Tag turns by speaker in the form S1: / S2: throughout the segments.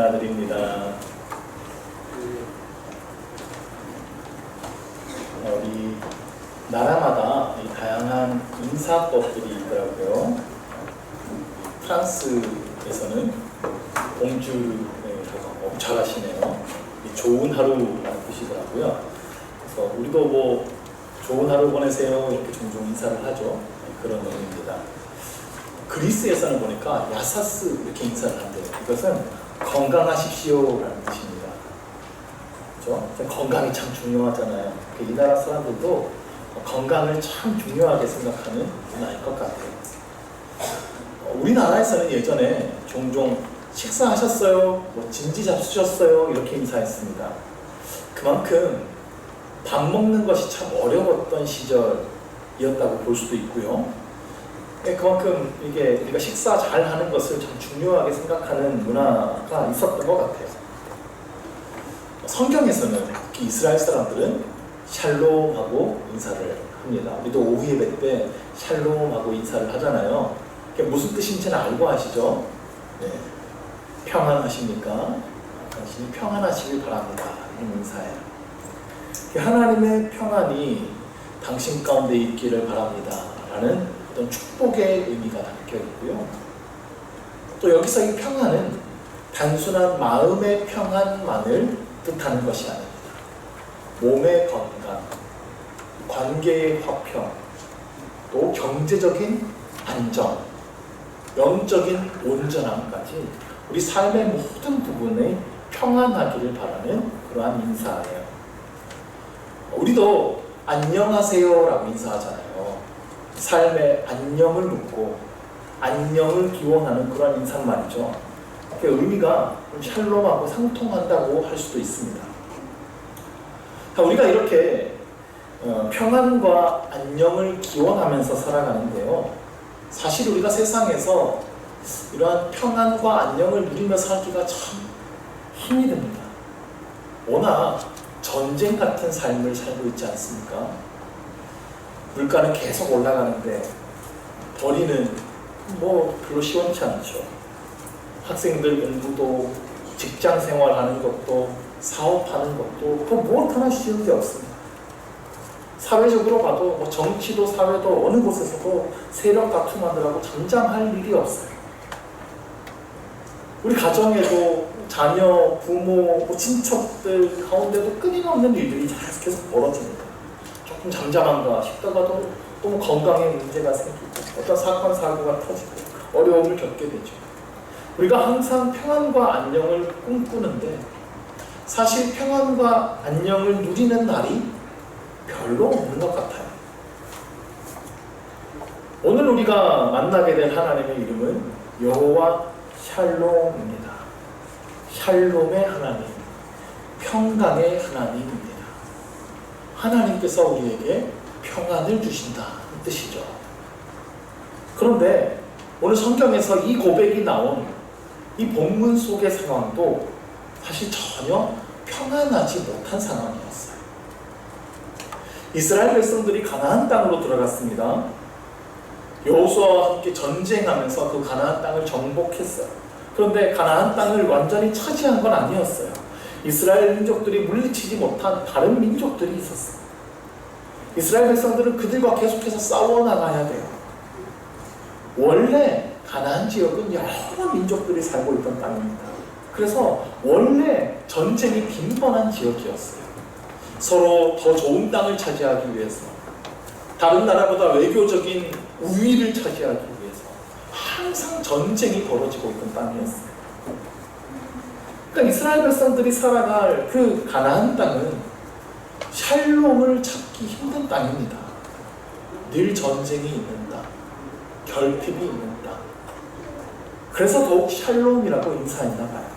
S1: 인사드립니다. 우리 나라마다 다양한 인사법들이 있더라고요. 프랑스에서는 봉주르, 잘하시네요. 좋은 하루라는 뜻이더라고요. 그래서 우리도 뭐 좋은 하루 보내세요 이렇게 종종 인사를 하죠. 그런 의미입니다. 그리스에서는 보니까 야사스 이렇게 인사를 한대요. 이것은 건강하십시오라는 뜻입니다. 그렇죠? 건강이 참 중요하잖아요. 이 나라 사람들도 건강을 참 중요하게 생각하는 문화일 것 같아요. 우리나라에서는 예전에 종종 식사하셨어요? 뭐 진지 잡수셨어요? 이렇게 인사했습니다. 그만큼 밥 먹는 것이 참 어려웠던 시절이었다고 볼 수도 있고요. 그만큼 이게 우리가 식사 잘 하는 것을 참 중요하게 생각하는 문화가 있었던 것 같아요. 성경에서는 특히 이스라엘 사람들은 샬롬하고 인사를 합니다. 우리도 오후 예배 때 샬롬하고 인사를 하잖아요. 그게 무슨 뜻인지는 알고 하시죠? 네. 평안하십니까? 당신이 평안하시길 바랍니다. 이런 인사예요. 하나님의 평안이 당신 가운데 있기를 바랍니다. 라는 어떤 축복의 의미가 담겨 있고요. 또 여기서 이 평안은 단순한 마음의 평안만을 뜻하는 것이 아닙니다. 몸의 건강, 관계의 화평, 또 경제적인 안정, 영적인 온전함까지 우리 삶의 모든 부분에 평안하기를 바라는 그러한 인사예요. 우리도 안녕하세요 라고 인사하잖아요. 삶의 안녕을 묻고 안녕을 기원하는 그런 인사말이죠. 그 의미가 샬롬하고 상통한다고 할 수도 있습니다. 우리가 이렇게 평안과 안녕을 기원하면서 살아가는데요. 사실 우리가 세상에서 이러한 평안과 안녕을 누리며 살기가 참 힘이 듭니다. 워낙 전쟁 같은 삶을 살고 있지 않습니까? 물가는 계속 올라가는데 벌이는 뭐 별로 시원치 않죠. 학생들 공부도 직장 생활하는 것도 사업하는 것도 그 무엇 하나 쉬운 게 없습니다. 사회적으로 봐도 뭐 정치도 사회도 어느 곳에서도 세력 다툼하느라고 잠잠할 일이 없어요. 우리 가정에도 자녀, 부모, 친척들 가운데도 끊임없는 일들이 계속 벌어집니다. 조금 잠잠한가 싶다가도 또 건강에 문제가 생기고 어떤 사건, 사고가 터지고 어려움을 겪게 되죠. 우리가 항상 평안과 안녕을 꿈꾸는데 사실 평안과 안녕을 누리는 날이 별로 없는 것 같아요. 오늘 우리가 만나게 될 하나님의 이름은 여호와 샬롬입니다. 샬롬의 하나님, 평강의 하나님입니다. 하나님께서 우리에게 평안을 주신다는 뜻이죠. 그런데 오늘 성경에서 이 고백이 나온 이 본문 속의 상황도 사실 전혀 평안하지 못한 상황이었어요. 이스라엘 백성들이 가나안 땅으로 들어갔습니다. 여호수아와 함께 전쟁하면서 그 가나안 땅을 정복했어요. 그런데 가나안 땅을 완전히 차지한 건 아니었어요. 이스라엘 민족들이 물리치지 못한 다른 민족들이 있었어요. 이스라엘 백성들은 그들과 계속해서 싸워나가야 돼요. 원래 가나안 지역은 여러 민족들이 살고 있던 땅입니다. 그래서 원래 전쟁이 빈번한 지역이었어요. 서로 더 좋은 땅을 차지하기 위해서, 다른 나라보다 외교적인 우위를 차지하기 위해서 항상 전쟁이 벌어지고 있던 땅이었어요. 그러니까 이스라엘 백성들이 살아갈 그 가나안 땅은 샬롬을 찾기 힘든 땅입니다. 늘 전쟁이 있는 땅, 결핍이 있는 땅. 그래서 더욱 샬롬이라고 인사했나 봐요.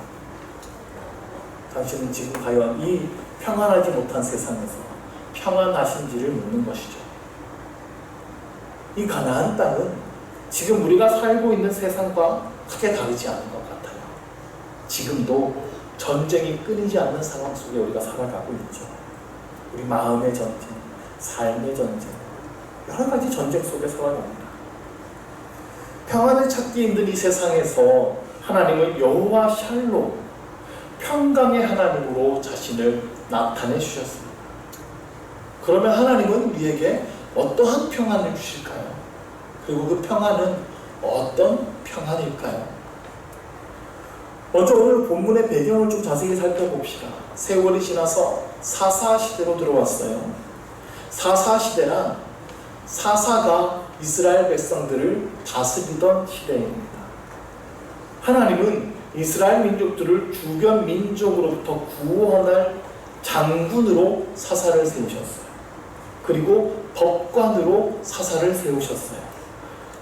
S1: 당신은 지금 과연 이 평안하지 못한 세상에서 평안하신지를 묻는 것이죠. 이 가나안 땅은 지금 우리가 살고 있는 세상과 크게 다르지 않은 것 같아요. 지금도 전쟁이 끊이지 않는 상황 속에 우리가 살아가고 있죠. 우리 마음의 전쟁, 삶의 전쟁, 여러 가지 전쟁 속에 살아갑니다. 평안을 찾기 힘든 이 세상에서 하나님은 여호와 샬롬, 평강의 하나님으로 자신을 나타내 주셨습니다. 그러면 하나님은 우리에게 어떠한 평안을 주실까요? 그리고 그 평안은 어떤 평안일까요? 먼저 오늘 본문의 배경을 좀 자세히 살펴봅시다. 세월이 지나서 사사 시대로 들어왔어요. 사사 시대란 사사가 이스라엘 백성들을 다스리던 시대입니다. 하나님은 이스라엘 민족들을 주변 민족으로부터 구원할 장군으로 사사를 세우셨어요. 그리고 법관으로 사사를 세우셨어요.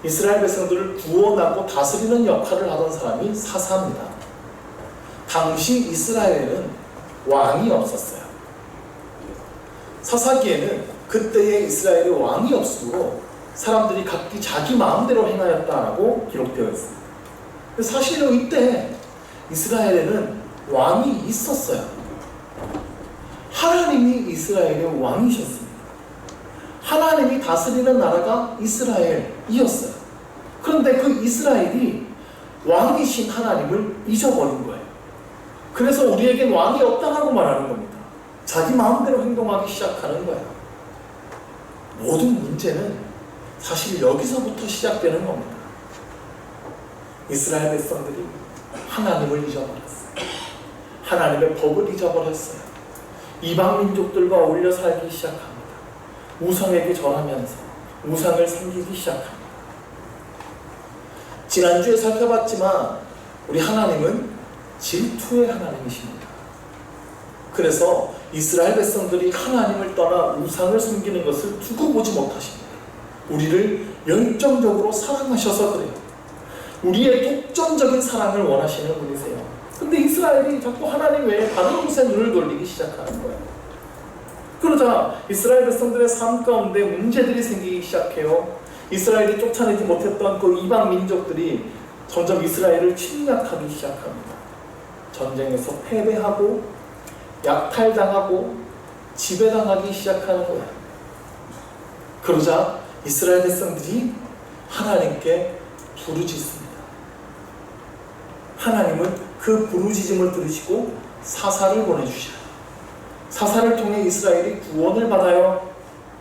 S1: 이스라엘 백성들을 구원하고 다스리는 역할을 하던 사람이 사사입니다. 당시 이스라엘에는 왕이 없었어요. 사사기에는 그때의 이스라엘에 왕이 없으므로 사람들이 각기 자기 마음대로 행하였다라고 기록되어 있습니다. 사실은 이때 이스라엘에는 왕이 있었어요. 하나님이 이스라엘의 왕이셨습니다. 하나님이 다스리는 나라가 이스라엘이었어요. 그런데 그 이스라엘이 왕이신 하나님을 잊어버린 거예요. 그래서 우리에겐 왕이 없다고 말하는 겁니다. 자기 마음대로 행동하기 시작하는 거예요. 모든 문제는 사실 여기서부터 시작되는 겁니다. 이스라엘 백성들이 하나님을 잊어버렸어요. 하나님의 법을 잊어버렸어요. 이방 민족들과 어울려 살기 시작합니다. 우상에게 절하면서 우상을 섬기기 시작합니다. 지난주에 살펴봤지만 우리 하나님은 질투의 하나님이십니다. 그래서 이스라엘 백성들이 하나님을 떠나 우상을 섬기는 것을 두고 보지 못하십니다. 우리를 열정적으로 사랑하셔서 그래요. 우리의 독점적인 사랑을 원하시는 분이세요. 근데 이스라엘이 자꾸 하나님 외에 다른 곳에 눈을 돌리기 시작하는 거예요. 그러자 이스라엘 백성들의 삶 가운데 문제들이 생기기 시작해요. 이스라엘이 쫓아내지 못했던 그 이방 민족들이 점점 이스라엘을 침략하기 시작합니다. 전쟁에서 패배하고 약탈당하고 지배당하기 시작하는 거예요. 그러자 이스라엘 백성들이 하나님께 부르짖습니다. 하나님은 그 부르짖음을 들으시고 사사를 보내주셔요. 사사를 통해 이스라엘이 구원을 받아요.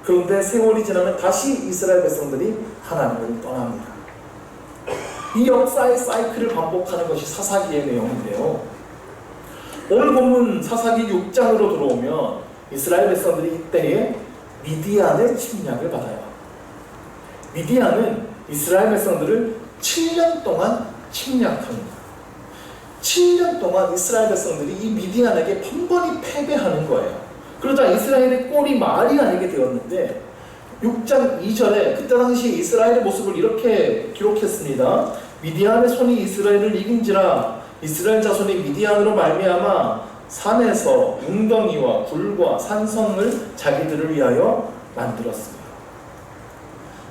S1: 그런데 세월이 지나면 다시 이스라엘 백성들이 하나님을 떠납니다. 이 역사의 사이클을 반복하는 것이 사사기의 내용인데요. 오늘 본문 사사기 6장으로 들어오면 이스라엘 백성들이 이때에 미디안의 침략을 받아요. 미디안은 이스라엘 백성들을 7년 동안 침략합니다. 7년 동안 이스라엘 백성들이 이 미디안에게 번번이 패배하는 거예요. 그러자 이스라엘의 꼴이 말이 아니게 되었는데 6장 2절에 그때 당시 이스라엘의 모습을 이렇게 기록했습니다. 미디안의 손이 이스라엘을 이긴지라 이스라엘 자손이 미디안으로 말미암아 산에서 웅덩이와 굴과 산성을 자기들을 위하여 만들었습니다.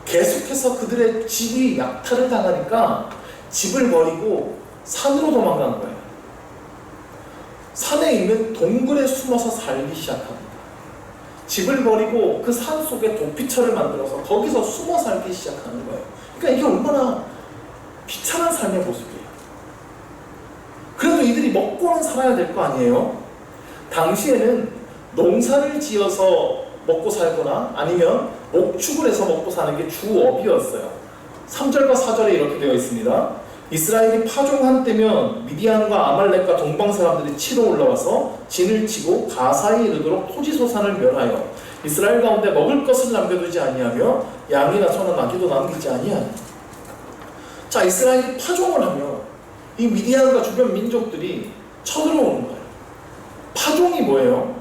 S1: 계속해서 그들의 집이 약탈을 당하니까 집을 버리고 산으로 도망간 거예요. 산에 있는 동굴에 숨어서 살기 시작합니다. 집을 버리고 그 산 속에 도피처를 만들어서 거기서 숨어 살기 시작하는 거예요. 그러니까 이게 얼마나 비참한 삶의 모습이에요. 그래도 이들이 먹고는 살아야 될 거 아니에요? 당시에는 농사를 지어서 먹고 살거나 아니면 목축을 해서 먹고 사는 게 주업이었어요. 3절과 4절에 이렇게 되어 있습니다. 이스라엘이 파종한 때면 미디안과 아말렉과 동방 사람들이 치러 올라와서 진을 치고 가사에 이르도록 토지소산을 멸하여 이스라엘 가운데 먹을 것을 남겨두지 아니하며 양이나 소나 나귀도 남기지 아니하니. 자, 이스라엘이 파종을 하면 이 미디안과 주변 민족들이 쳐들어오는 거예요. 파종이 뭐예요?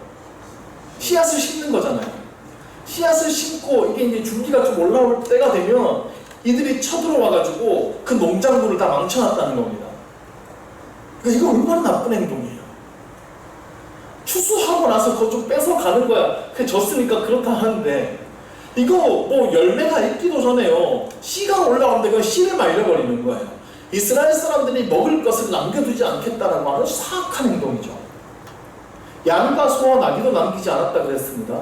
S1: 씨앗을 심는 거잖아요. 씨앗을 심고 이게 이제 줄기가 좀 올라올 때가 되면 이들이 쳐들어와가지고 그 농작물을 다 망쳐놨다는 겁니다. 그러니까 이거 얼마나 나쁜 행동이에요. 추수하고 나서 그거 좀 뺏어가는 거야. 그게 졌으니까 그렇다 하는데 이거 뭐 열매가 있기도 전에요. 씨가 올라오는데 그 씨를 말려버리는 거예요. 이스라엘 사람들이 먹을 것을 남겨두지 않겠다라고 하는 사악한 행동이죠. 양과 소와 나귀도 남기지 않았다 그랬습니다.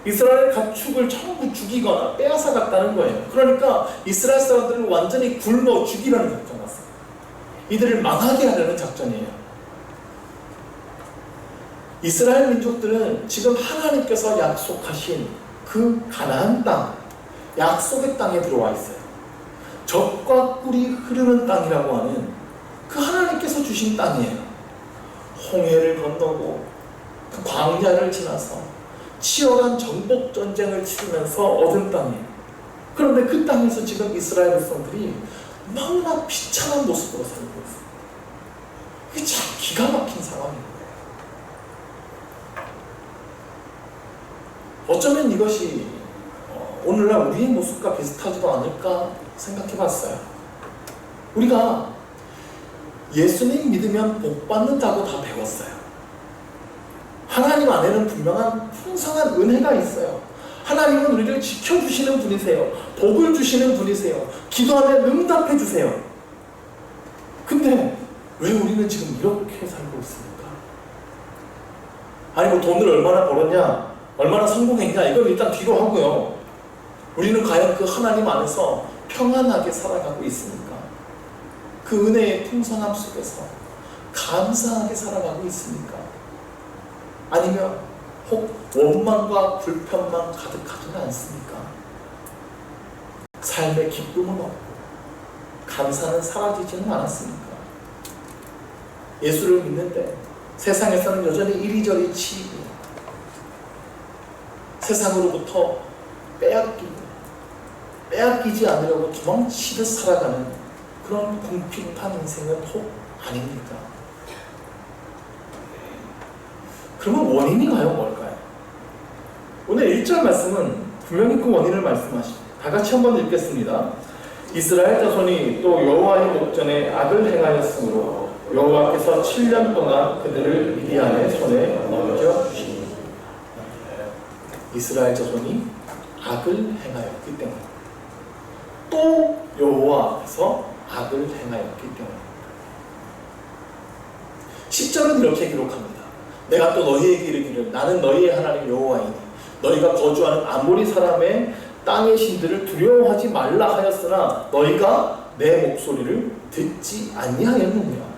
S1: 이스라엘 가축을 전부 죽이거나 빼앗아갔다는 거예요. 그러니까 이스라엘 사람들을 완전히 굶어 죽이라는 작전 같습니다. 이들을 망하게 하려는 작전이에요. 이스라엘 민족들은 지금 하나님께서 약속하신 그 가나안 땅, 약속의 땅에 들어와 있어요. 젖과 꿀이 흐르는 땅이라고 하는 그 하나님께서 주신 땅이에요. 홍해를 건너고 그 광야를 지나서 치열한 정복 전쟁을 치르면서 얻은 땅이에요. 그런데 그 땅에서 지금 이스라엘 백성들이 너무나 비참한 모습으로 살고 있어요. 이게 참 기가 막힌 상황입니다. 어쩌면 이것이 오늘날 우리의 모습과 비슷하지도 않을까 생각해 봤어요. 우리가 예수님 믿으면 복 받는다고 다 배웠어요. 하나님 안에는 분명한 풍성한 은혜가 있어요. 하나님은 우리를 지켜주시는 분이세요. 복을 주시는 분이세요. 기도하면 응답해 주세요. 근데 왜 우리는 지금 이렇게 살고 있습니까? 아니 뭐 돈을 얼마나 벌었냐, 얼마나 성공했냐, 이건 일단 뒤로 하고요. 우리는 과연 그 하나님 안에서 평안하게 살아가고 있습니까? 그 은혜의 풍성함 속에서 감사하게 살아가고 있습니까? 아니면 혹 원망과 불편만 가득하지는 않습니까? 삶의 기쁨은 없고 감사는 사라지지는 않았습니까? 예수를 믿는데 세상에서는 여전히 이리저리 치이고 세상으로부터 빼앗기지 않으려고 도망치듯 살아가는 그런 궁핍한 인생은 혹 아닙니까? 그러면 원인이 과연 뭘까요? 오늘 1절 말씀은 분명히 그 원인을 말씀하십니다. 다 같이 한번 읽겠습니다. 이스라엘 자손이 또 여호와의 목전에 악을 행하였으므로 여호와께서 7년 동안 그들을 미디안의 손에 넘겨주시니. 이스라엘 자손이 악을 행하였기 때문에, 또 여호와 앞에서 악을 행하였기 때문에. 10절은 이렇게 기록합니다. 내가 또 너희에게 이르기를 나는 너희의 하나님 여호와이니 너희가 거주하는 아모리 사람의 땅의 신들을 두려워하지 말라 하였으나 너희가 내 목소리를 듣지 아니하였느냐.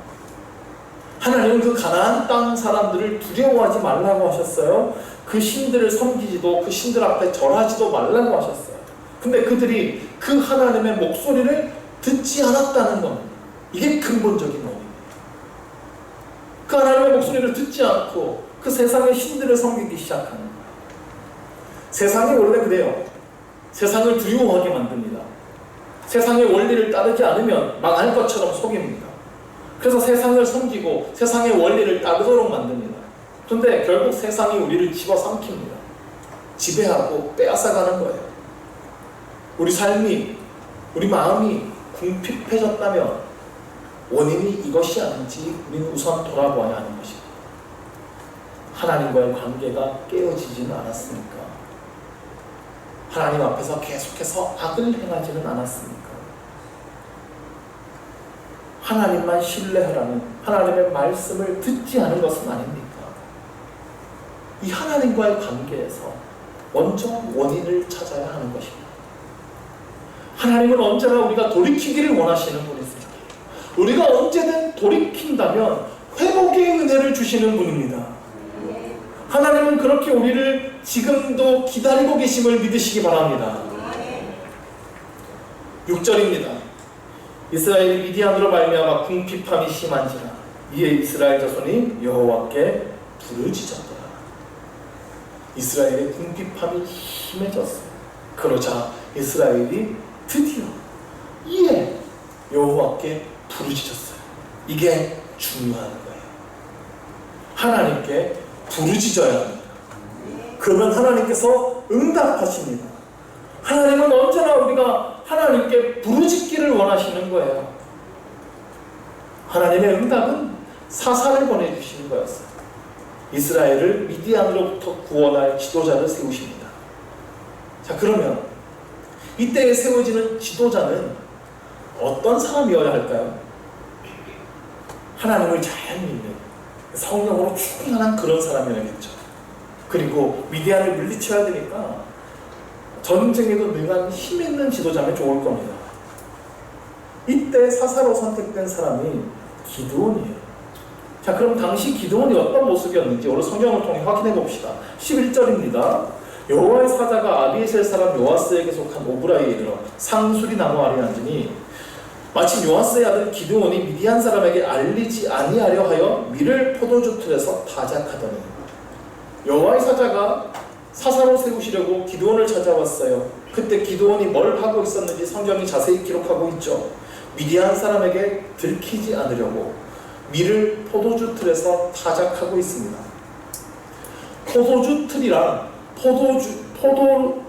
S1: 하나님은 그 가나안 땅 사람들을 두려워하지 말라고 하셨어요. 그 신들을 섬기지도 그 신들 앞에 절하지도 말라고 하셨어요. 근데 그들이 그 하나님의 목소리를 듣지 않았다는 것, 이게 근본적인 원인이에요. 그 하나님의 목소리를 듣지 않고 그 세상의 신들을 섬기기 시작하는 거예요. 세상이 원래 그래요. 세상을 두려워하게 만듭니다. 세상의 원리를 따르지 않으면 망할 것처럼 속입니다. 그래서 세상을 섬기고 세상의 원리를 따르도록 만듭니다. 그런데 결국 세상이 우리를 집어삼킵니다. 지배하고 빼앗아가는 거예요. 우리 삶이, 우리 마음이 궁핍해졌다면 원인이 이것이 아닌지 우리는 우선 돌아보아야 하는 것입니다. 하나님과의 관계가 깨어지지는 않았습니까? 하나님 앞에서 계속해서 악을 행하지는 않았습니까? 하나님만 신뢰하라는 하나님의 말씀을 듣지 않은 것은 아닙니까? 이 하나님과의 관계에서 먼저 원인을 찾아야 하는 것입니다. 하나님은 언제나 우리가 돌이키기를 원하시는 분이세요. 우리가 언제든 돌이킨다면 회복의 은혜를 주시는 분입니다. 하나님은 그렇게 우리를 지금도 기다리고 계심을 믿으시기 바랍니다. 6절입니다. 이스라엘이 미디안으로 말미암아 궁핍함이 심한지라 이에 이스라엘 자손이 여호와께 부르짖었더라. 이스라엘의 궁핍함이 심해졌어요. 그러자 이스라엘이 드디어 이에 여호와께 부르짖었어요. 이게 중요한 거예요. 하나님께 부르짖어야 합니다. 그러면 하나님께서 응답하십니다. 하나님은 언제나 우리가 하나님께 부르짖기를 원하시는 거예요. 하나님의 응답은 사사를 보내주시는 거였어요. 이스라엘을 미디안으로부터 구원할 지도자를 세우십니다. 자, 그러면 이때에 세워지는 지도자는 어떤 사람이어야 할까요? 하나님을 잘 믿는 성령으로 충만한 그런 사람이어야겠죠. 그리고 미디안을 물리쳐야 되니까 전쟁에도 능한 힘 있는 지도자면 좋을 겁니다. 이때 사사로 선택된 사람이 기드온이에요. 자, 그럼 당시 기드온이 어떤 모습이었는지 오늘 성경을 통해 확인해 봅시다. 11절입니다. 여호와의 사자가 아비에셀 사람 요아스에게 속한 오브라에 이르러 상수리 나무 아래에 앉으니 마침 요아스의 아들 기드온이 미디안 사람에게 알리지 아니하려 하여 밀을 포도주 틀에서 타작하더니 여호와의 사자가 사사로 세우시려고 기드온을 찾아왔어요. 그때 기드온이 뭘 하고 있었는지 성경이 자세히 기록하고 있죠. 미디안 사람에게 들키지 않으려고 밀을 포도주 틀에서 타작하고 있습니다. 포도주 틀이란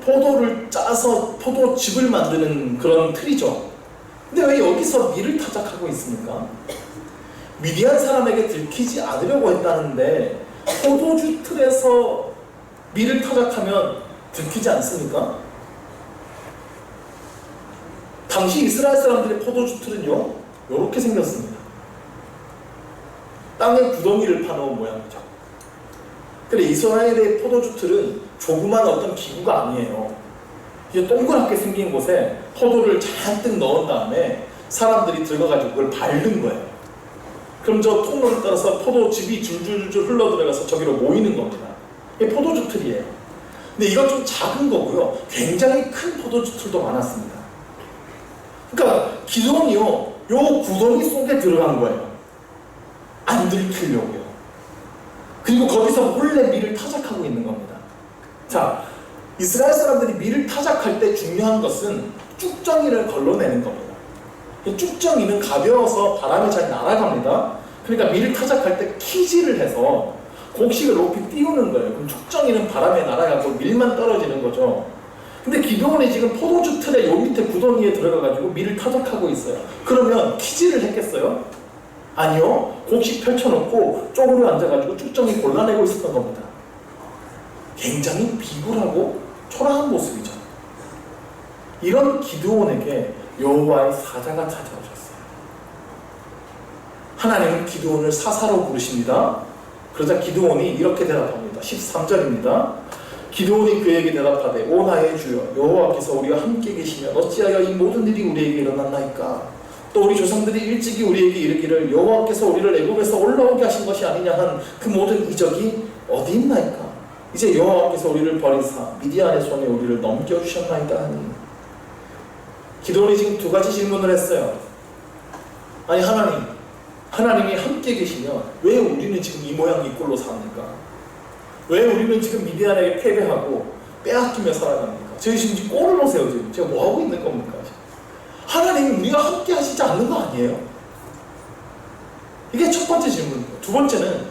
S1: 포도를 짜서 포도즙을 만드는 그런 틀이죠. 근데 왜 여기서 밀을 타작하고 있습니까? 미디안 사람에게 들키지 않으려고 했다는데 포도주 틀에서 밀을 타작하면 들키지 않습니까? 당시 이스라엘 사람들의 포도주 틀은요, 이렇게 생겼습니다. 땅에 구덩이를 파놓은 모양이죠. 근데 이스라엘의 포도주 틀은 조그만 어떤 기구가 아니에요. 이제 동그랗게 생긴 곳에 포도를 잔뜩 넣은 다음에 사람들이 들어가지고 그걸 밟는 거예요. 그럼 저 통로를 따라서 포도즙이 줄줄줄 흘러들어가서 저기로 모이는 겁니다. 이게 포도주 틀이에요. 근데 이건 좀 작은 거고요. 굉장히 큰 포도주 틀도 많았습니다. 그러니까 기드온이요, 요 구덩이 속에 들어간 거예요. 안 들키려고요. 그리고 거기서 몰래 밀을 타작하고 있는 겁니다. 자, 이스라엘 사람들이 밀을 타작할 때 중요한 것은 쭉정이를 걸러내는 겁니다. 쭉정이는 가벼워서 바람에 잘 날아갑니다. 그러니까 밀을 타작할 때 키질을 해서 곡식을 높이 띄우는 거예요. 그럼 쭉정이는 바람에 날아가고 밀만 떨어지는 거죠. 근데 기드온이 지금 포도주 틀에 요 밑에 구덩이에 들어가가지고 밀을 타작하고 있어요. 그러면 키질을 했겠어요? 아니요. 곡식 펼쳐놓고 쪼그려 앉아가지고 쭉정이 골라내고 있었던 겁니다. 굉장히 비굴하고 초라한 모습이죠. 이런 기드온에게 여호와의 사자가 찾아오셨어요. 하나님은 기드온을 사사로 부르십니다. 그러자 기드온이 이렇게 대답합니다. 13절입니다. 기드온이 그에게 대답하되 오 나의 주여 여호와께서 우리와 함께 계시면 어찌하여 이 모든 일이 우리에게 일어났나이까? 또 우리 조상들이 일찍이 우리에게 이르기를 여호와께서 우리를 애굽에서 올라오게 하신 것이 아니냐 한 그 모든 이적이 어디 있나이까? 이제 여호와께서 우리를 버리사 미디안의 손에 우리를 넘겨주셨나이다 하니. 기드온이 지금 두 가지 질문을 했어요. 아니 하나님이 함께 계시면 왜 우리는 지금 이 모양 이 꼴로 삽니까? 왜 우리는 지금 미디안에게 패배하고 빼앗기며 살아갑니까? 저희 지금 꼴을 보세요. 지금 제가 뭐 하고 있는 겁니까? 하나님이 우리가 함께 하시지 않는 거 아니에요? 이게 첫 번째 질문이에요. 두 번째는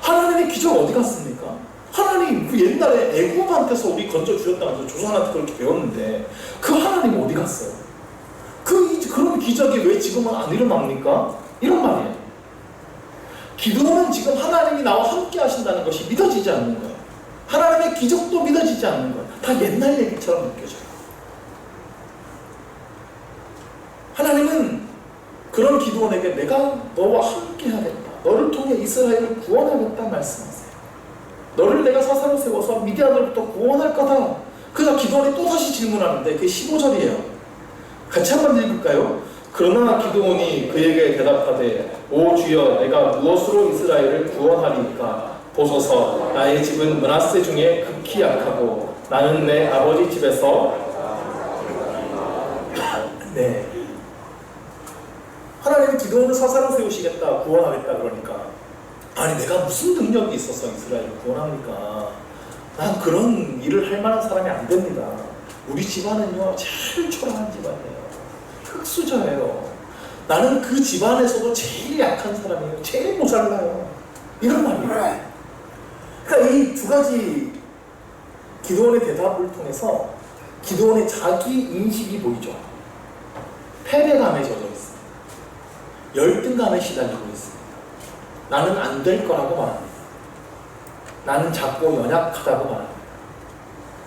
S1: 하나님의 기적 어디 갔습니까? 하나님 그 옛날에 애굽한테서 우리 건져 주셨다면서 조상한테 그렇게 배웠는데 그 하나님 어디 갔어요? 그런 기적이 왜 지금은 안 일어납니까? 이런 말이에요. 기도는 지금 하나님이 나와 함께 하신다는 것이 믿어지지 않는 거예요. 하나님의 기적도 믿어지지 않는 거예요. 다 옛날 얘기처럼 느껴져요. 하나님은 그런 기드온에게 내가 너와 함께 하겠다. 너를 통해 이스라엘을 구원하겠다 말씀하세요. 너를 내가 사사로 세워서 미디안으로부터 구원할 거다. 그러자 기드온이 또 다시 질문하는데 그게 15절이에요. 같이 한번 읽을까요? 그러나 기드온이 그에게 대답하되 오 주여 내가 무엇으로 이스라엘을 구원하리까? 보소서 나의 집은 므낫세 중에 극히 약하고 나는 내 아버지 집에서 네. 하나님은 기드온을 사사로 세우시겠다, 구원하겠다 그러니까 아니 내가 무슨 능력이 있어서 이스라엘을 구원합니까? 난 그런 일을 할 만한 사람이 안 됩니다. 우리 집안은요 제일 초라한 집안이에요. 흙수저예요. 나는 그 집안에서도 제일 약한 사람이에요. 제일 모자라요. 이런 말이에요. 그러니까 이 두 가지 기드온의 대답을 통해서 기드온의 자기 인식이 보이죠. 패배감에 젖어 있습니다. 열등감에 시달리고 있습니다. 나는 안 될 거라고 말합니다. 나는 작고 연약하다고 말합니다.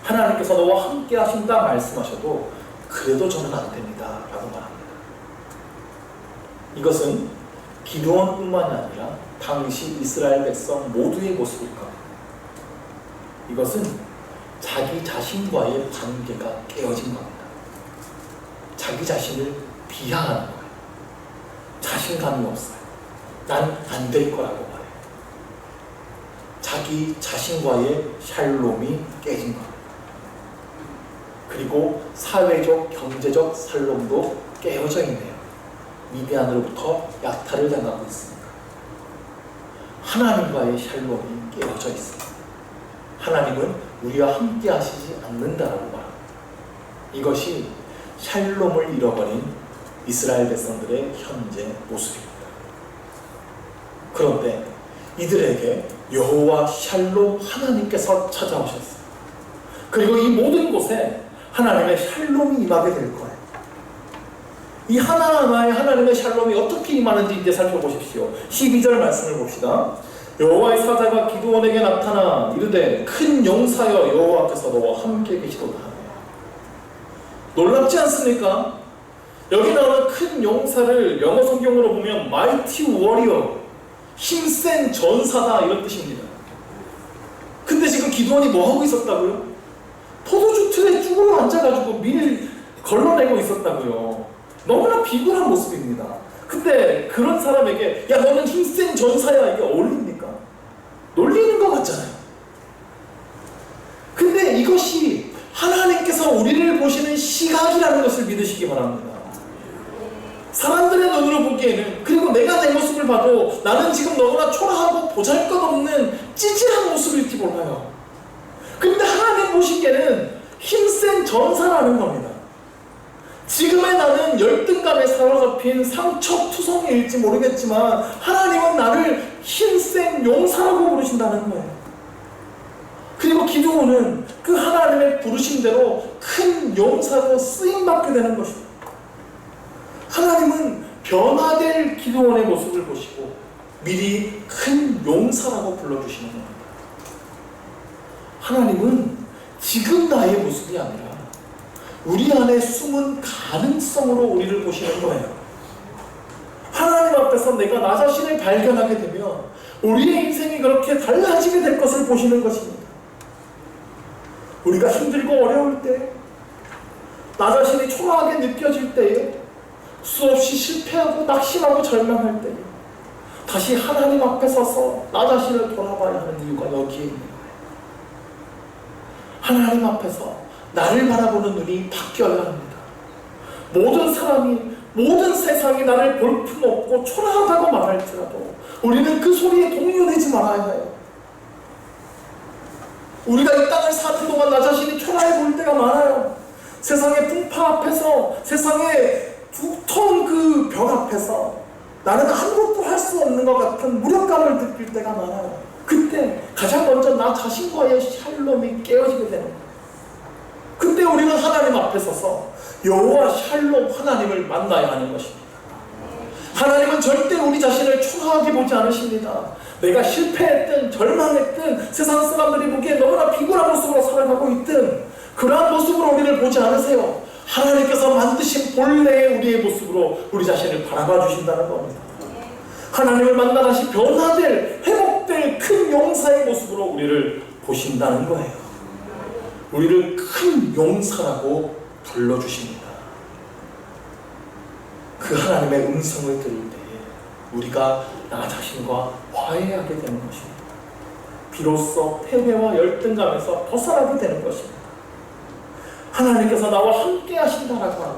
S1: 하나님께서 너와 함께 하신다 말씀하셔도 그래도 저는 안 됩니다 라고 말합니다. 이것은 기드온뿐만이 아니라 당시 이스라엘 백성 모두의 모습일 겁니다. 이것은 자기 자신과의 관계가 깨어진 겁니다. 자기 자신을 비하하는 거예요. 자신감이 없어요. 난 안 될 거라고 말해요. 자기 자신과의 샬롬이 깨진 겁니다. 그리고 사회적, 경제적 샬롬도 깨어져 있네요. 미디안으로부터 약탈을 당하고 있습니다. 하나님과의 샬롬이 깨어져 있습니다. 하나님은 우리와 함께 하시지 않는다라고 말합니다. 이것이 샬롬을 잃어버린 이스라엘 백성들의 현재 모습입니다. 그런데 이들에게 여호와 샬롬 하나님께서 찾아오셨어요. 그리고 이 모든 곳에 하나님의 샬롬이 임하게 될 거예요. 이 하나하나의 하나님의 샬롬이 어떻게 임하는지 이제 살펴보십시오. 12절 말씀을 봅시다. 여호와의 사자가 기드온에게 나타나 이르되 큰 용사여 여호와께서 너와 함께 계시도다. 놀랍지 않습니까? 여기 나오는 큰 용사를 영어 성경으로 보면 mighty warrior, 힘센 전사다 이런 뜻입니다. 근데 지금 기드온이 뭐 하고 있었다고요? 포도주 틀에 쭈그려 앉아가지고 밀을 걸러내고 있었다고요. 너무나 비굴한 모습입니다. 근데 그런 사람에게 야 너는 힘센 전사야 이게 어울립니까? 놀리는 것 같잖아요. 근데 이것이 하나님께서 우리를 보시는 시각이라는 것을 믿으시기 바랍니다. 사람들의 눈으로 보기에는, 그리고 내가 내 모습을 봐도 나는 지금 너무나 초라하고 보잘것없는 찌질한 모습일지 몰라요. 근데 하나님 보시기에는 힘센 전사라는 겁니다. 지금의 나는 열등감에 사로잡힌 상처투성이일지 모르겠지만 하나님은 나를 힘센 용사라고 부르신다는 거예요. 그리고 기드온은 그 하나님의 부르심대로 큰 용사로 쓰임받게 되는 것입니다. 하나님은 변화될 기드온의 모습을 보시고 미리 큰 용사라고 불러주시는 겁니다. 하나님은 지금 나의 모습이 아니라 우리 안에 숨은 가능성으로 우리를 보시는 거예요. 하나님 앞에서 내가 나 자신을 발견하게 되면 우리의 인생이 그렇게 달라지게 될 것을 보시는 것입니다. 우리가 힘들고 어려울 때, 나 자신이 초라하게 느껴질 때에, 수없이 실패하고 낙심하고 절망할 때에 다시 하나님 앞에 서서 나 자신을 돌아봐야 하는 이유가 여기에 있는 거예요. 하나님 앞에서 나를 바라보는 눈이 바뀌어야 합니다. 모든 사람이, 모든 세상이 나를 볼품없고 초라하다고 말할지라도 우리는 그 소리에 동요되지 말아야 해요. 우리가 이 땅을 사는 동안 나 자신이 초라해 보일 때가 많아요. 세상의 풍파 앞에서, 세상의 두터운 그 벽 앞에서 나는 아무것도 할 수 없는 것 같은 무력감을 느낄 때가 많아요. 그때 가장 먼저 나 자신과의 샬롬이 깨어지게 되는 거예요. 그때 우리는 하나님 앞에 서서 여호와 샬롬 하나님을 만나야 하는 것입니다. 하나님은 절대 우리 자신을 초라하게 보지 않으십니다. 내가 실패했든 절망했든 세상 사람들이 보기에 너무나 비굴한 모습으로 살아가고 있든 그러한 모습으로 우리를 보지 않으세요. 하나님께서 만드신 본래의 우리의 모습으로 우리 자신을 바라봐 주신다는 겁니다. 하나님을 만나 다시 변화될, 회복될 큰 용사의 모습으로 우리를 보신다는 거예요. 우리를 큰 용사라고 불러주십니다. 그 하나님의 음성을 들을 때에 우리가 나 자신과 화해하게 되는 것입니다. 비로소 패배와 열등감에서 벗어나게 되는 것입니다. 하나님께서 나와 함께 하신다라고 하는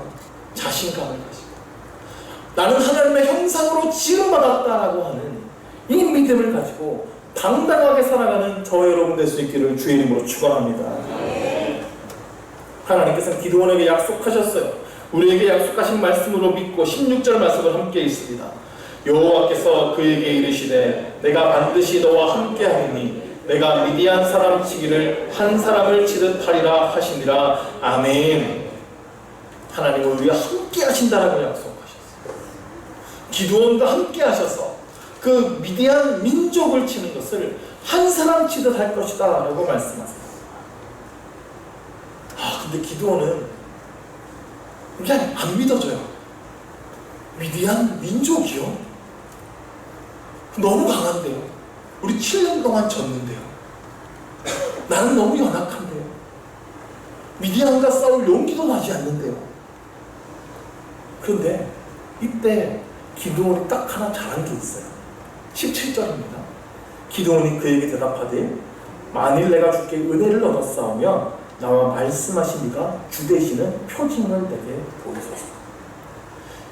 S1: 자신감을 가지고 나는 하나님의 형상으로 지음받았다라고 하는 이 믿음을 가지고 당당하게 살아가는 저와 여러분 될 수 있기를 주의 이름으로 축원합니다. 하나님께서는 기드온에게 약속하셨어요. 우리에게 약속하신 말씀으로 믿고 16절 말씀을 함께 읽습니다. 여호와께서 그에게 이르시되 내가 반드시 너와 함께 하리니 내가 미디안 사람 치기를 한 사람을 치듯 하리라 하시니라. 아멘. 하나님은 우리와 함께 하신다라고 약속하셨어요. 기드온과 함께 하셔서 그 미디안 민족을 치는 것을 한 사람 치듯 할 것이다 라고 말씀하세요. 근데 기드온은 그냥 안 믿어져요. 미디안 민족이요? 너무 강한데요. 우리 7년 동안 졌는데요. 나는 너무 연약한데요. 미디안과 싸울 용기도 나지 않는데요. 그런데 이때 기드온이 딱 하나 잘한 게 있어요. 17절입니다. 기드온이 그에게 대답하되 만일 내가 주께 은혜를 얻었사오면 나와 말씀하신 이가 주 되시는 표징을 내게 보이소서.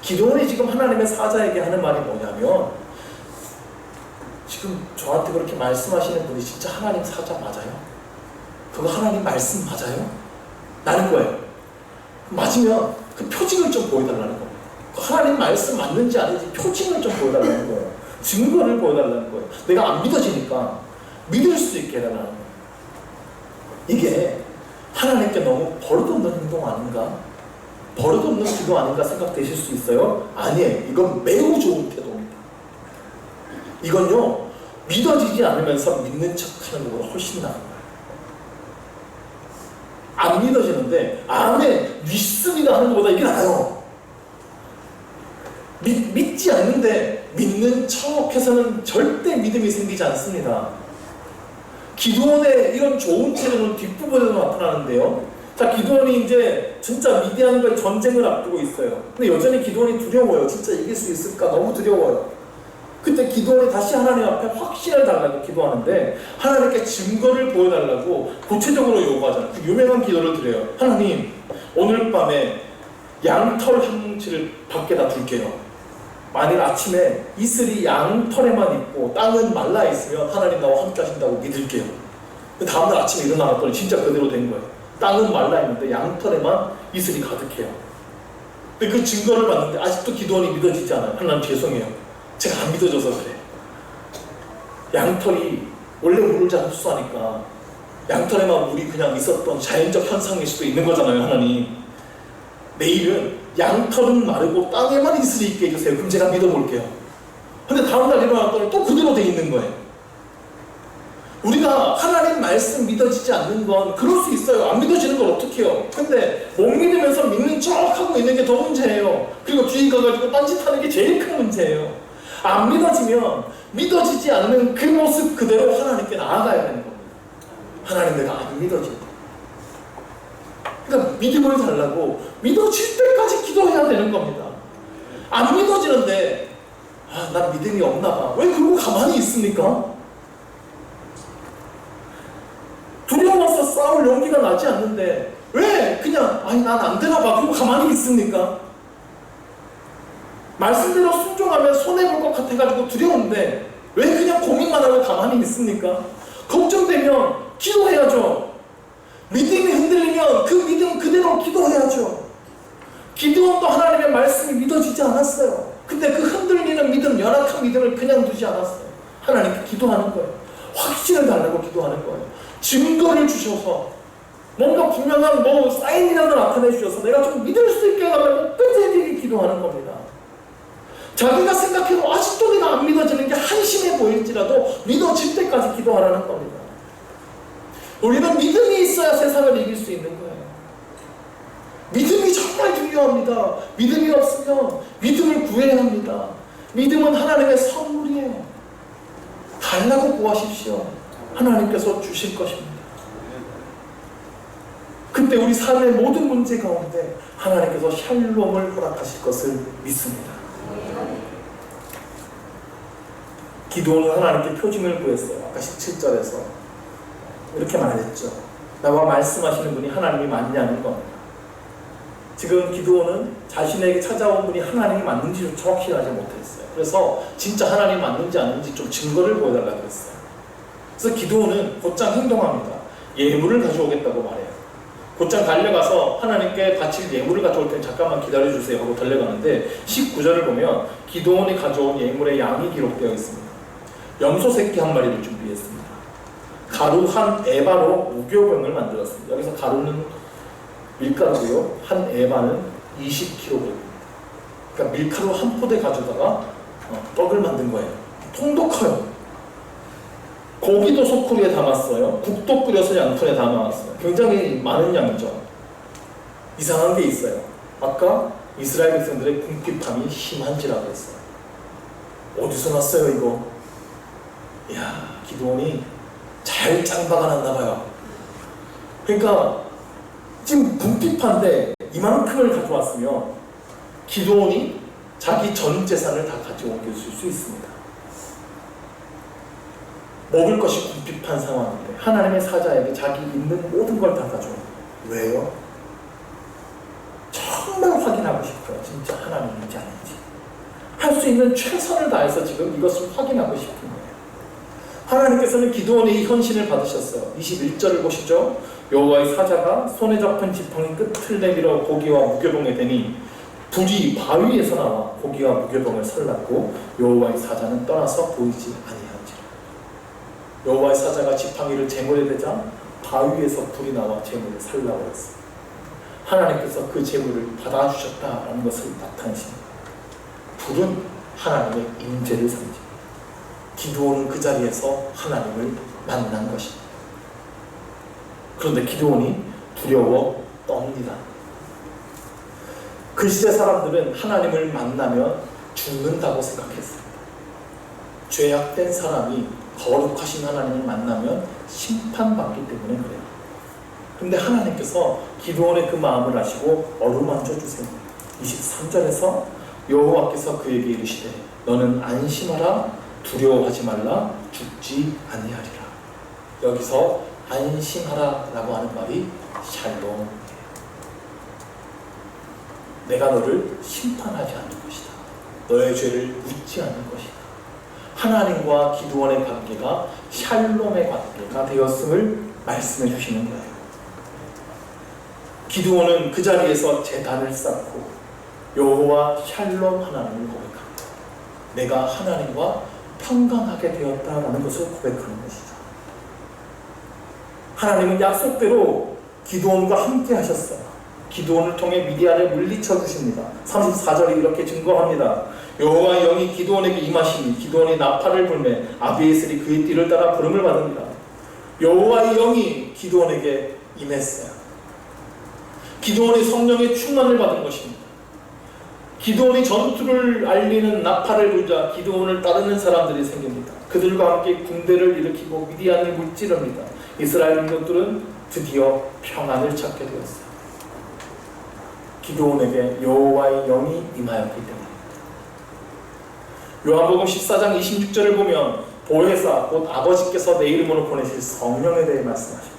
S1: 기드온이 지금 하나님의 사자에게 하는 말이 뭐냐면, 지금 저한테 그렇게 말씀하시는 분이 진짜 하나님 사자 맞아요? 그거 하나님 말씀 맞아요? 라는 거예요. 맞으면 그 표징을 좀 보여달라는 겁니다. 그 하나님 말씀 맞는지 아닌지 표징을 좀 보여달라는 거예요. 증거를 보여달라는 거예요. 내가 안 믿어지니까 믿을 수 있게 해달라는 거예요. 이게 하나님께 너무 버릇없는 행동 아닌가? 버릇없는 기도 아닌가 생각되실 수 있어요? 아니에요. 이건 매우 좋은 태도입니다. 이건요, 믿어지지 않으면서 믿는 척하는 것보다 훨씬 나은 거예요. 안 믿어지는데 아멘, 믿습니다 하는 것보다 이게 나아요. 믿지 않는데 믿는 척해서는 절대 믿음이 생기지 않습니다. 기드온의 이런 좋은 태도는 뒷부분에도 나타나는데요. 자, 기드온이 이제 진짜 미디안과의 전쟁을 앞두고 있어요. 근데 여전히 기드온이 두려워요. 진짜 이길 수 있을까? 너무 두려워요. 그때 기드온이 다시 하나님 앞에 확신을 달라고 기도하는데 하나님께 증거를 보여달라고 구체적으로 요구하잖아요. 그 유명한 기도를 드려요. 하나님, 오늘 밤에 양털 한 뭉치를 밖에다 둘게요. 만일 아침에 이슬이 양털에만 있고 땅은 말라 있으면 하나님 나와 함께 하신다고 믿을게요. 그 다음날 아침에 일어나봤더니 진짜 그대로 된 거예요. 땅은 말라 있는데 양털에만 이슬이 가득해요. 근데 그 증거를 봤는데 아직도 기도원이 믿어지지 않아요. 하나님 죄송해요. 제가 안 믿어져서 그래. 양털이 원래 물을 잘 흡수하니까 양털에만 물이 그냥 있었던 자연적 현상일 수도 있는 거잖아요. 하나님, 내일은 양털은 마르고 땅에만 이슬이 있게 해주세요. 그럼 제가 믿어볼게요. 근데 다음날 일어났더니 또 그대로 돼 있는 거예요. 우리가 하나님 말씀 믿어지지 않는 건 그럴 수 있어요. 안 믿어지는 걸 어떻게 해요? 근데 못 믿으면서 믿는 척 하고 있는 게 더 문제예요. 그리고 뒤에 가가지고 딴짓하는 게 제일 큰 문제예요. 안 믿어지면 믿어지지 않는 그 모습 그대로 하나님께 나아가야 되는 겁니다. 하나님, 내가 안 믿어진다. 그러니까 믿음을 달라고 믿어질 때까지 기도해야 되는 겁니다. 안 믿어지는데 난 믿음이 없나 봐. 왜 그러고 가만히 있습니까? 두려워서 싸울 용기가 나지 않는데 왜 그냥 난 안 되나 봐. 그러고 가만히 있습니까? 말씀대로 순종하면 손해볼 것 같아가지고 두려운데 왜 그냥 고민만 하고 가만히 있습니까? 걱정되면 기도해야죠. 믿음이 흔들리면 그 믿음 그대로 기도해야죠. 기드온도 하나님의 말씀이 믿어지지 않았어요. 근데 그 흔들리는 믿음, 연약한 믿음을 그냥 두지 않았어요. 하나님께 기도하는 거예요. 확신을 달라고 기도하는 거예요. 증거를 주셔서 뭔가 분명한 사인이라도 나타내 주셔서 내가 좀 믿을 수 있게 해달라고 끝까지 기도하는 겁니다. 자기가 생각해도 아직도 내가 안 믿어지는 게 한심해 보일지라도 믿어질 때까지 기도하라는 겁니다. 우리는 믿음이 있어야 세상을 이길 수 있는 거예요. 믿음이 정말 중요합니다. 믿음이 없으면 믿음을 구해야 합니다. 믿음은 하나님의 선물이에요. 달라고 구하십시오. 하나님께서 주실 것입니다. 그때 우리 삶의 모든 문제 가운데 하나님께서 샬롬을 허락하실 것을 믿습니다. 기도는 하나님께 표징을 구했어요. 아까 17절에서 이렇게 말했죠. 나와 말씀하시는 분이 하나님이 맞냐는 겁니다. 지금 기드온은 자신에게 찾아온 분이 하나님이 맞는지조차 확신하지 못했어요. 그래서 진짜 하나님 맞는지 아닌지 좀 증거를 보여달라고 했어요. 그래서 기드온은 곧장 행동합니다. 예물을 가져오겠다고 말해요. 곧장 달려가서 하나님께 바칠 예물을 가져올 테니 잠깐만 기다려주세요 하고 달려가는데 19절을 보면 기드온이 가져온 예물의 양이 기록되어 있습니다. 염소 새끼 한 마리를 준비했습니다. 가루 한 에바로 무교병을 만들었습니다. 여기서 가루는 밀가루고요. 한 에바는 20kg. 그러니까 밀가루 한 포대 가져다가 떡을 만든 거예요. 통도 커요. 고기도 소쿠리에 담았어요. 국도 끓여서 양푼에 담아왔어요. 굉장히 많은 양이죠. 이상한 게 있어요. 아까 이스라엘 백성들의 궁핍함이 심한지라고 했어요. 어디서 났어요 이거? 이야, 기드온이 잘 짱박아 놨나봐요. 그러니까 지금 궁핍한데 이만큼을 가져왔으면 기드온이 자기 전 재산을 다 가져옮길 수 있습니다. 먹을 것이 궁핍한 상황인데 하나님의 사자에게 자기 있는 모든 걸 닫아줘요. 왜요? 정말 확인하고 싶어요. 진짜 하나님인지 아닌지. 할 수 있는 최선을 다해서 지금 이것을 확인하고 싶은 거예요. 하나님께서는 기드온의 이 헌신을 받으셨어요. 21절을 보시죠. 여호와의 사자가 손에 잡은 지팡이 끝을 내밀어 고기와 무교병에 대니 불이 바위에서 나와 고기와 무교병을 설랐고 여호와의 사자는 떠나서 보이지 아니한지라. 여호와의 사자가 지팡이를 제물에 대자 바위에서 불이 나와 제물을 살라버렸어요. 하나님께서 그 제물을 받아주셨다라는 것을 나타내십니다. 불은 하나님의 임재를 상징합니다. 기드온은 그 자리에서 하나님을 만난 것입니다. 그런데 기드온이 두려워 떱니다. 그 시대 사람들은 하나님을 만나면 죽는다고 생각했습니다. 죄악된 사람이 거룩하신 하나님을 만나면 심판받기 때문에 그래요. 그런데 하나님께서 기드온의 그 마음을 아시고 어루만져 주세요. 23절에서 여호와께서 그에게 이르시되 너는 안심하라 두려워하지 말라 죽지 아니하리라. 여기서 안심하라 라고 하는 말이 샬롬. 내가 너를 심판하지 않는 것이다. 너의 죄를 묻지 않는 것이다. 하나님과 기드온의 관계가 샬롬의 관계가 되었음을 말씀해 주시는 거예요. 기드온은 그 자리에서 제단을 쌓고 여호와 샬롬 하나님을 고백합니다. 내가 하나님과 평강하게 되었다라는 것을 고백하는 것이죠. 하나님은 약속대로 기드온과 함께 하셨어요. 기드온을 통해 미디안을 물리쳐 주십니다. 34절이 이렇게 증거합니다. 여호와의 영이 기드온에게 임하시니 기드온이 나팔을 불매 아비에셀이 그의 띠를 따라 부름을 받습니다. 여호와의 영이 기드온에게 임했어요. 기드온이 성령의 충만을 받은 것입니다. 기드온이 전투를 알리는 나팔을 불자 기드온을 따르는 사람들이 생깁니다. 그들과 함께 군대를 일으키고 미디안을 물찌릅니다. 이스라엘 민족들은 드디어 평안을 찾게 되었어요. 기드온에게 여호와의 영이 임하였기 때문입니다. 요한복음 14장 26절을 보면 보혜사 곧 아버지께서 내 이름으로 보내실 성령에 대해 말씀하십니다.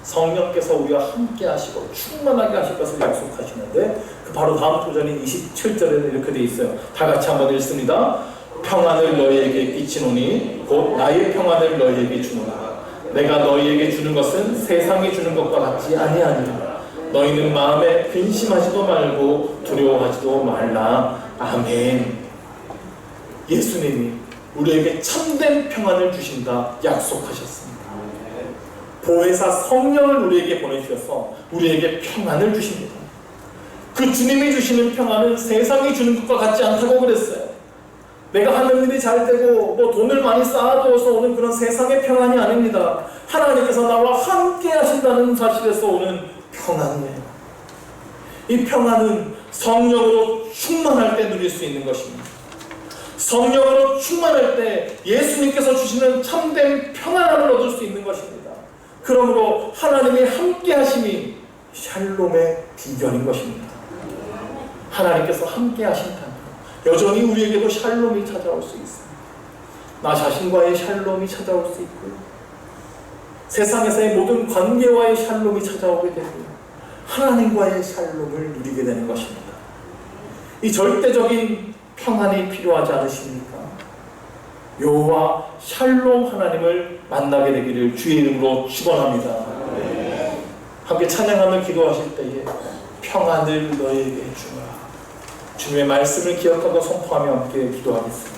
S1: 성령께서 우리와 함께 하시고 충만하게 하실 것을 약속하시는데 그 바로 다음 도전인 27절에는 이렇게 되어 있어요. 다 같이 한번 읽습니다. 평안을 너희에게 끼치노니 곧 나의 평안을 너희에게 주노라. 내가 너희에게 주는 것은 세상이 주는 것과 같지 아니하니라. 너희는 마음에 근심하지도 말고 두려워하지도 말라. 아멘. 예수님이 우리에게 참된 평안을 주신다 약속하셨습니다. 보혜사 성령을 우리에게 보내주셔서 우리에게 평안을 주십니다. 그 주님이 주시는 평안은 세상이 주는 것과 같지 않다고 그랬어요. 내가 하는 일이 잘 되고 뭐 돈을 많이 쌓아두어서 오는 그런 세상의 평안이 아닙니다. 하나님께서 나와 함께 하신다는 사실에서 오는 평안이에요. 이 평안은 성령으로 충만할 때 누릴 수 있는 것입니다. 성령으로 충만할 때 예수님께서 주시는 참된 평안함을 얻을 수 있는 것입니다. 그러므로 하나님의 함께 하심이 샬롬의 비결인 것입니다. 하나님께서 함께 하신다면 여전히 우리에게도 샬롬이 찾아올 수 있습니다. 나 자신과의 샬롬이 찾아올 수 있고요. 세상에서의 모든 관계와의 샬롬이 찾아오게 되고요. 하나님과의 샬롬을 누리게 되는 것입니다. 이 절대적인 평안이 필요하지 않으십니까? 여호와 샬롬 하나님을 만나게 되기를 주의 이름으로 축원합니다. 함께 찬양하며 기도하실 때에 평안을 너희에게 주노라. 주님의 말씀을 기억하고 선포하며 함께 기도하겠습니다.